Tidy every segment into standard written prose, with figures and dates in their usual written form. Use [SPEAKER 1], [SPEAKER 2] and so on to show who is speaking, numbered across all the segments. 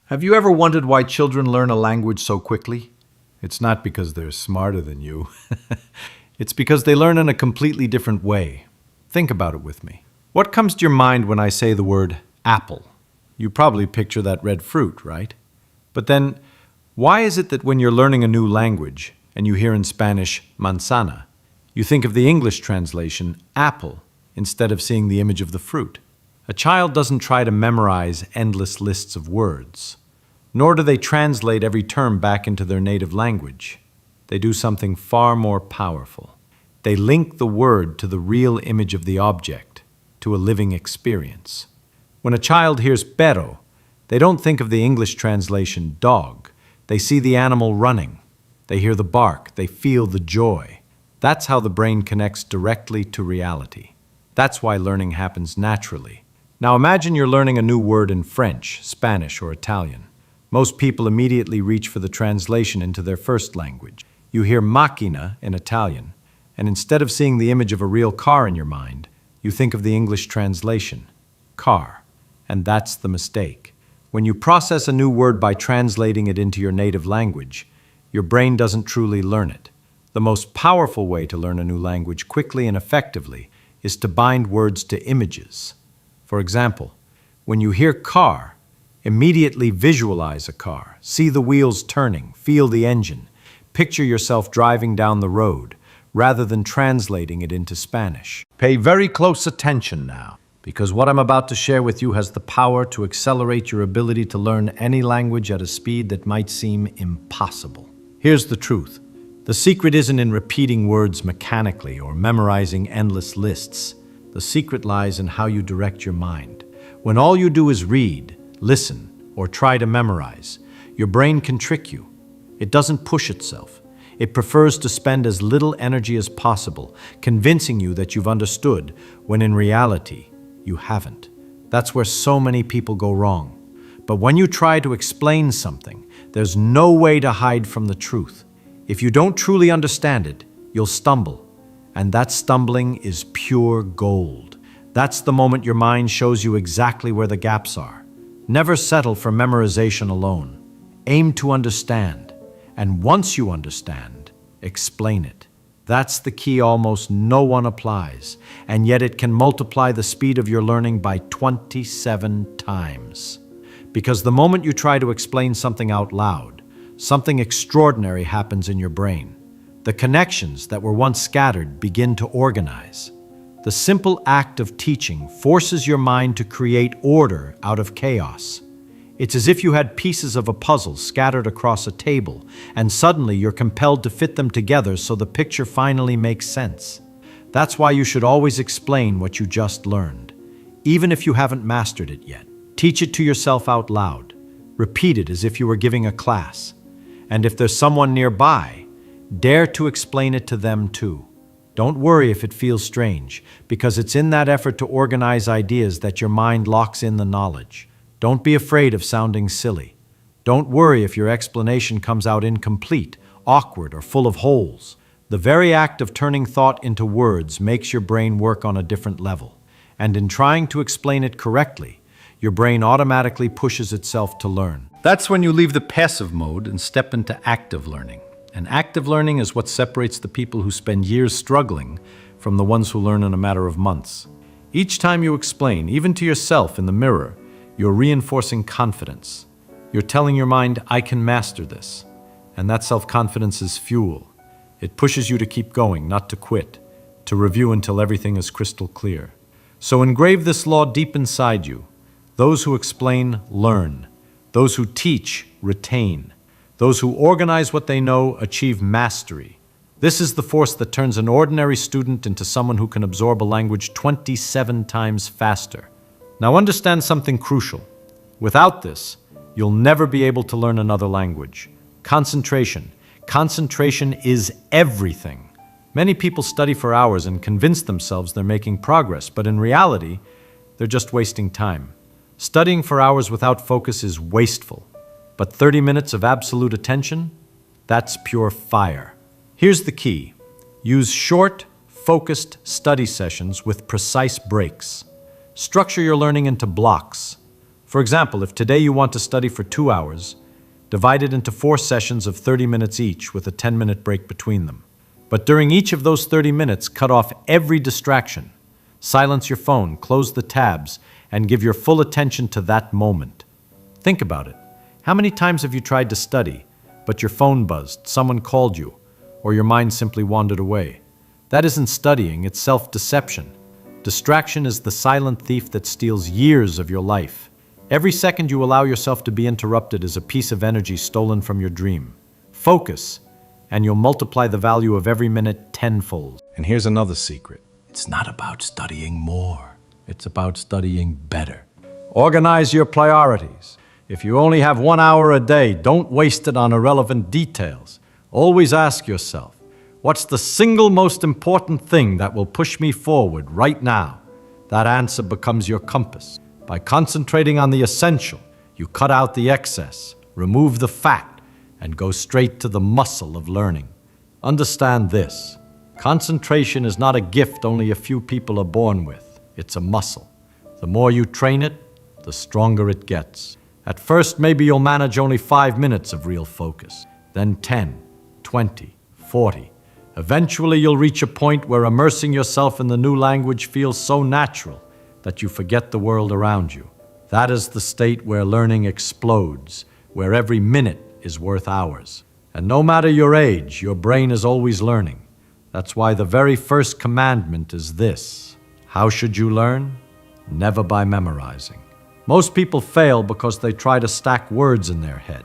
[SPEAKER 1] Have you ever wondered why children learn a language so quickly? It's not because they're smarter than you. It's because they learn in a completely different way. Think about it with me. What comes to your mind when I say the word apple? You probably picture that red fruit, right? But then, why is it that when you're learning a new language and you hear in Spanish manzana, you think of the English translation apple instead of seeing the image of the fruit? A child doesn't try to memorize endless lists of words, nor do they translate every term back into their native language. They do something far more powerful. They link the word to the real image of the object, to a living experience. When a child hears perro, they don't think of the English translation dog. They see the animal running. They hear the bark. They feel the joy. That's how the brain connects directly to reality. That's why learning happens naturally. Now imagine you're learning a new word in French, Spanish, or Italian. Most people immediately reach for the translation into their first language. You hear macchina in Italian, and instead of seeing the image of a real car in your mind, you think of the English translation, car. And that's the mistake. When you process a new word by translating it into your native language, your brain doesn't truly learn it. The most powerful way to learn a new language quickly and effectively is to bind words to images. For example, when you hear car, immediately visualize a car, see the wheels turning, feel the engine, picture yourself driving down the road, rather than translating it into Spanish. Pay very close attention now, because what I'm about to share with you has the power to accelerate your ability to learn any language at a speed that might seem impossible. Here's the truth. The secret isn't in repeating words mechanically or memorizing endless lists. The secret lies in how you direct your mind. When all you do is read, listen, or try to memorize, your brain can trick you. It doesn't push itself. It prefers to spend as little energy as possible, convincing you that you've understood, when in reality, you haven't. That's where so many people go wrong. But when you try to explain something, there's no way to hide from the truth. If you don't truly understand it, you'll stumble. And that stumbling is pure gold. That's the moment your mind shows you exactly where the gaps are. Never settle for memorization alone. Aim to understand. And once you understand, explain it. That's the key almost no one applies, and yet it can multiply the speed of your learning by 27 times. Because the moment you try to explain something out loud, something extraordinary happens in your brain. The connections that were once scattered begin to organize. The simple act of teaching forces your mind to create order out of chaos. It's as if you had pieces of a puzzle scattered across a table, and suddenly you're compelled to fit them together so the picture finally makes sense. That's why you should always explain what you just learned, even if you haven't mastered it yet. Teach it to yourself out loud. Repeat it as if you were giving a class. And if there's someone nearby, dare to explain it to them too. Don't worry if it feels strange, because it's in that effort to organize ideas that your mind locks in the knowledge. Don't be afraid of sounding silly. Don't worry if your explanation comes out incomplete, awkward, or full of holes. The very act of turning thought into words makes your brain work on a different level. And in trying to explain it correctly, your brain automatically pushes itself to learn. That's when you leave the passive mode and step into active learning. And active learning is what separates the people who spend years struggling from the ones who learn in a matter of months. Each time you explain, even to yourself in the mirror, you're reinforcing confidence. You're telling your mind, I can master this. And that self-confidence is fuel. It pushes you to keep going, not to quit, to review until everything is crystal clear. So engrave this law deep inside you. Those who explain, learn. Those who teach, retain. Those who organize what they know, achieve mastery. This is the force that turns an ordinary student into someone who can absorb a language 27 times faster. Now understand something crucial. Without this, you'll never be able to learn another language. Concentration. Concentration is everything. Many people study for hours and convince themselves they're making progress, but in reality, they're just wasting time. Studying for hours without focus is wasteful. But 30 minutes of absolute attention? That's pure fire. Here's the key. Use short, focused study sessions with precise breaks. Structure your learning into blocks. For example, if today you want to study for 2 hours, divide it into 4 sessions of 30 minutes each with a 10-minute break between them. But during each of those 30 minutes, cut off every distraction. Silence your phone, close the tabs, and give your full attention to that moment. Think about it. How many times have you tried to study, but your phone buzzed, someone called you, or your mind simply wandered away? That isn't studying, it's self-deception. Distraction is the silent thief that steals years of your life. Every second you allow yourself to be interrupted is a piece of energy stolen from your dream. Focus, and you'll multiply the value of every minute tenfold. And here's another secret. It's not about studying more. It's about studying better. Organize your priorities. If you only have 1 hour a day, don't waste it on irrelevant details. Always ask yourself, what's the single most important thing that will push me forward right now? That answer becomes your compass. By concentrating on the essential, you cut out the excess, remove the fat, and go straight to the muscle of learning. Understand this. Concentration is not a gift only a few people are born with. It's a muscle. The more you train it, the stronger it gets. At first, maybe you'll manage only 5 minutes of real focus, then 10, 20, 40. Eventually, you'll reach a point where immersing yourself in the new language feels so natural that you forget the world around you. That is the state where learning explodes, where every minute is worth hours. And no matter your age, your brain is always learning. That's why the very first commandment is this. How should you learn? Never by memorizing. Most people fail because they try to stack words in their head,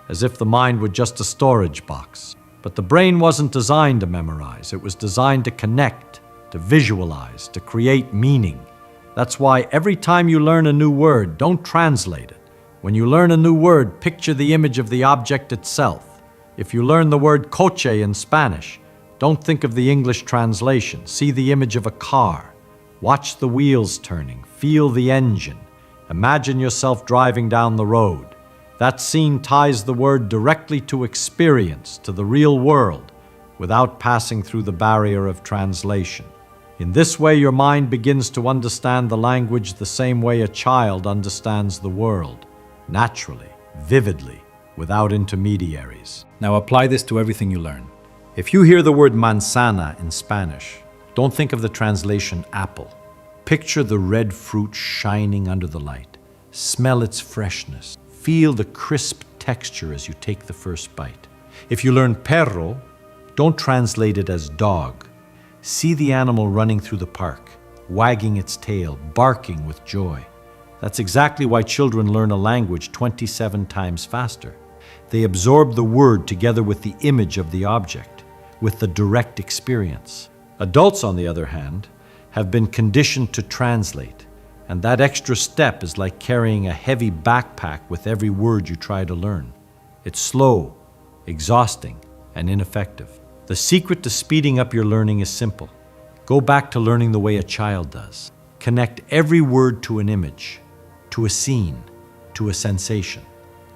[SPEAKER 1] as if the mind were just a storage box. But the brain wasn't designed to memorize. It was designed to connect, to visualize, to create meaning. That's why every time you learn a new word, don't translate it. When you learn a new word, picture the image of the object itself. If you learn the word coche in Spanish, don't think of the English translation. See the image of a car. Watch the wheels turning. Feel the engine. Imagine yourself driving down the road. That scene ties the word directly to experience, to the real world, without passing through the barrier of translation. In this way, your mind begins to understand the language the same way a child understands the world, naturally, vividly, without intermediaries. Now apply this to everything you learn. If you hear the word manzana in Spanish, don't think of the translation apple. Picture the red fruit shining under the light. Smell its freshness. Feel the crisp texture as you take the first bite. If you learn perro, don't translate it as dog. See the animal running through the park, wagging its tail, barking with joy. That's exactly why children learn a language 27 times faster. They absorb the word together with the image of the object, with the direct experience. Adults, on the other hand, have been conditioned to translate, and that extra step is like carrying a heavy backpack with every word you try to learn. It's slow, exhausting, and ineffective. The secret to speeding up your learning is simple. Go back to learning the way a child does. Connect every word to an image, to a scene, to a sensation.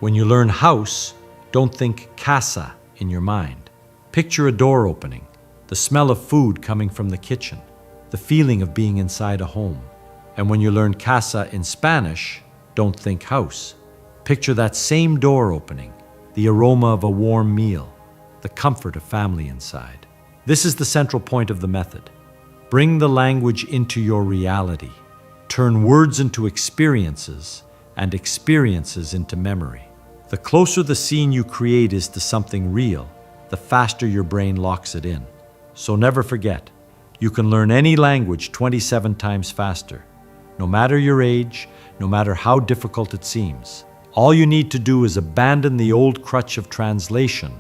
[SPEAKER 1] When you learn house, don't think casa in your mind. Picture a door opening, the smell of food coming from the kitchen, the feeling of being inside a home. And when you learn casa in Spanish, don't think house. Picture that same door opening, the aroma of a warm meal, the comfort of family inside. This is the central point of the method. Bring the language into your reality. Turn words into experiences and experiences into memory. The closer the scene you create is to something real, the faster your brain locks it in. So never forget, you can learn any language 27 times faster, no matter your age, no matter how difficult it seems. All you need to do is abandon the old crutch of translation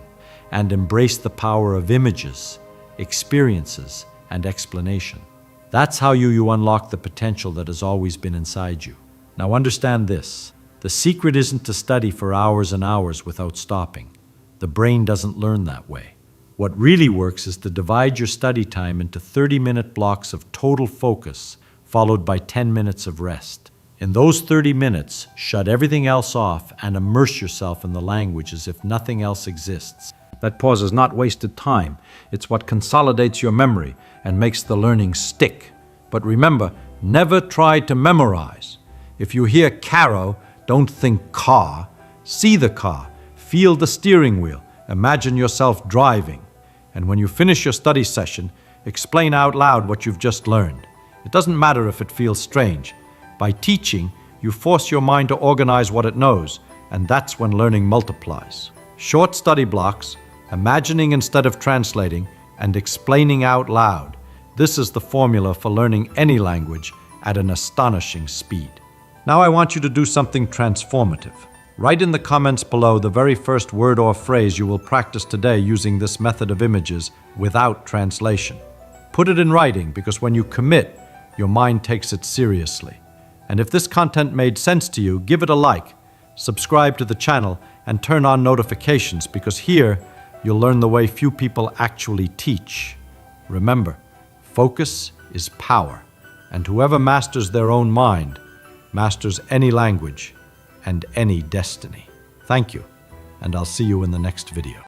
[SPEAKER 1] and embrace the power of images, experiences, and explanation. That's how you unlock the potential that has always been inside you. Now understand this. The secret isn't to study for hours and hours without stopping. The brain doesn't learn that way. What really works is to divide your study time into 30-minute blocks of total focus, followed by 10 minutes of rest. In those 30 minutes, shut everything else off and immerse yourself in the language as if nothing else exists. That pause is not wasted time. It's what consolidates your memory and makes the learning stick. But remember, never try to memorize. If you hear carro, Don't think car. See the car. Feel the steering wheel. Imagine yourself driving. And when you finish your study session, explain out loud what you've just learned. It doesn't matter if it feels strange. By teaching, you force your mind to organize what it knows, and that's when learning multiplies. Short study blocks, imagining instead of translating, and explaining out loud. This is the formula for learning any language at an astonishing speed. Now I want you to do something transformative. Write in the comments below the very first word or phrase you will practice today using this method of images without translation. Put it in writing, because when you commit, your mind takes it seriously. And if this content made sense to you, give it a like, subscribe to the channel, and turn on notifications, because here you'll learn the way few people actually teach. Remember, focus is power, and whoever masters their own mind masters any language and any destiny. Thank you, and I'll see you in the next video.